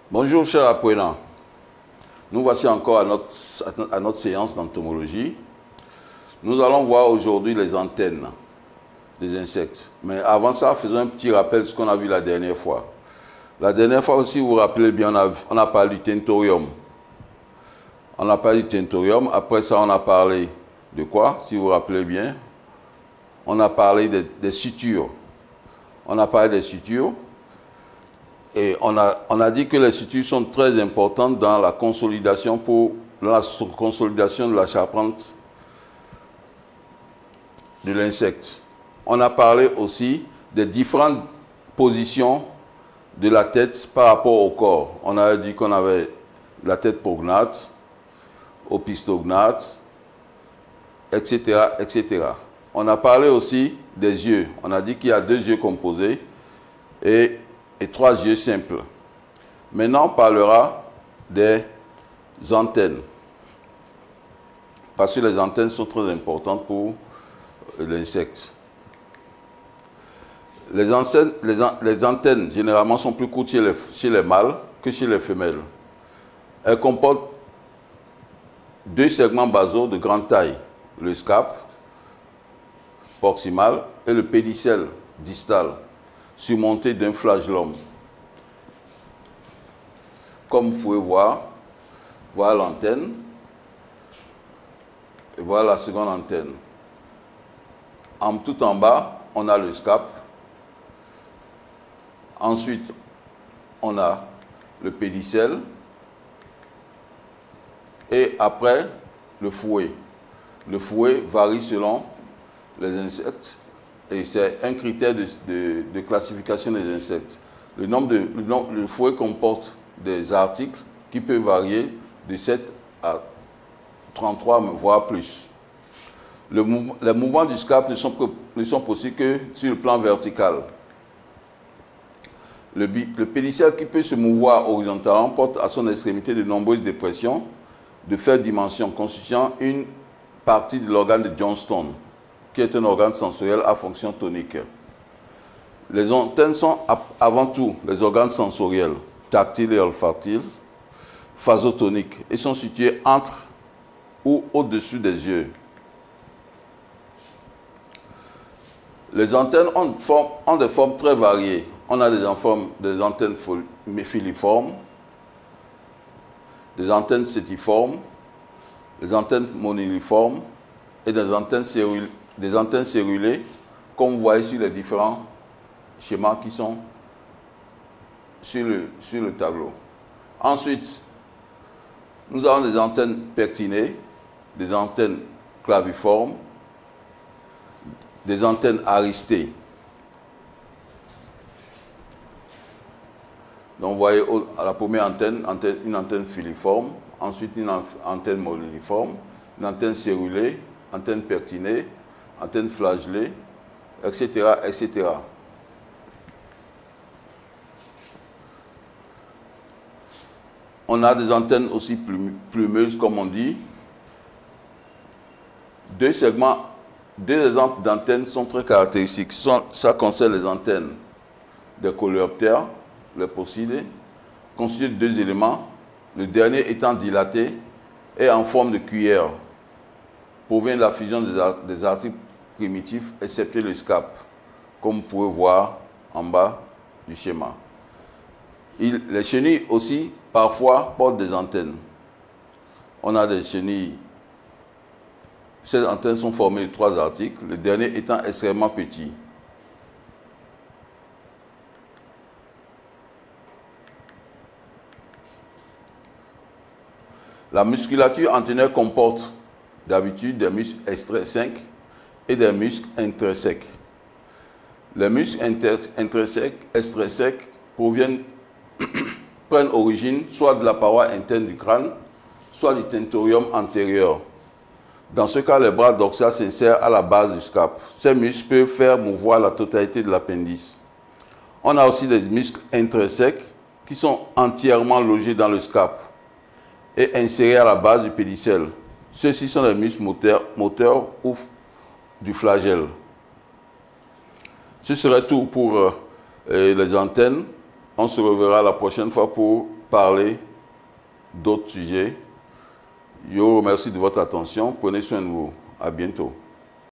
Bonjour chers apprenants, nous voici encore à notre séance d'entomologie. Nous allons voir aujourd'hui les antennes des insectes. Mais avant ça, faisons un petit rappel de ce qu'on a vu la dernière fois. La dernière fois aussi, vous vous rappelez bien, on a parlé du tentorium. On a parlé du tentorium, après ça on a parlé de quoi, si vous vous rappelez bien? On a parlé des sutures. On a parlé des sutures. Et on a dit que les sutures sont très importantes dans la consolidation de la charpente de l'insecte. On a parlé aussi des différentes positions de la tête par rapport au corps. On a dit qu'on avait la tête prognate, opistognate, etc., etc. On a parlé aussi des yeux. On a dit qu'il y a 2 yeux composés et 3 yeux simples. Maintenant, on parlera des antennes. Parce que les antennes sont très importantes pour l'insecte. Les antennes, généralement, sont plus courtes chez les mâles que chez les femelles. Elles comportent 2 segments basaux de grande taille, le scape proximal et le pédicelle distal, surmonté d'un flagellum. Comme vous pouvez voir, voilà l'antenne et voilà la seconde antenne. Tout en bas, on a le scape. Ensuite, on a le pédicelle. Et après, le fouet. Le fouet varie selon les insectes. Et c'est un critère de classification des insectes. Le fouet comporte des articles qui peuvent varier de 7 à 33, voire plus. Les mouvements du scape ne sont possibles que sur le plan vertical. Le pédicelle qui peut se mouvoir horizontalement porte à son extrémité de nombreuses dépressions de faible dimension, constituant une partie de l'organe de Johnston, qui est un organe sensoriel à fonction tonique. Les antennes sont avant tout les organes sensoriels, tactiles et olfactiles, phasotoniques, et sont situés entre ou au-dessus des yeux. Les antennes ont des formes très variées. On a des antennes filiformes, des antennes sétiformes, des antennes moniliformes et des antennes cellulées, comme vous voyez sur les différents schémas qui sont sur le tableau. Ensuite, nous avons des antennes pectinées, des antennes claviformes, des antennes aristées. Donc vous voyez à la première antenne, une antenne filiforme, ensuite une antenne moniliforme, une antenne cellulée, antenne pectinée, antenne flagellée, etc., etc. On a des antennes aussi plumeuses, comme on dit. 2 exemples d'antennes sont très caractéristiques. Ça concerne les antennes des coléoptères, les Possidés, constitués de 2 éléments, le dernier étant dilaté et en forme de cuillère, provient de la fusion des articles primitifs, excepté le scape, comme vous pouvez voir en bas du schéma. Les chenilles aussi, parfois, portent des antennes. On a des chenilles. Ces antennes sont formées de 3 articles, le dernier étant extrêmement petit. La musculature antennaire comporte d'habitude des muscles extrinsèques et des muscles intrinsèques. Les muscles extrinsèques prennent origine soit de la paroi interne du crâne, soit du tentorium antérieur. Dans ce cas, les bras dorsaux s'insèrent à la base du scape. Ces muscles peuvent faire mouvoir la totalité de l'appendice. On a aussi des muscles intrinsèques qui sont entièrement logés dans le scape et insérés à la base du pédicelle. Ceux-ci sont les muscles moteurs ou du flagelle. Ce serait tout pour les antennes. On se reverra la prochaine fois pour parler d'autres sujets. Je vous remercie de votre attention. Prenez soin de vous. À bientôt.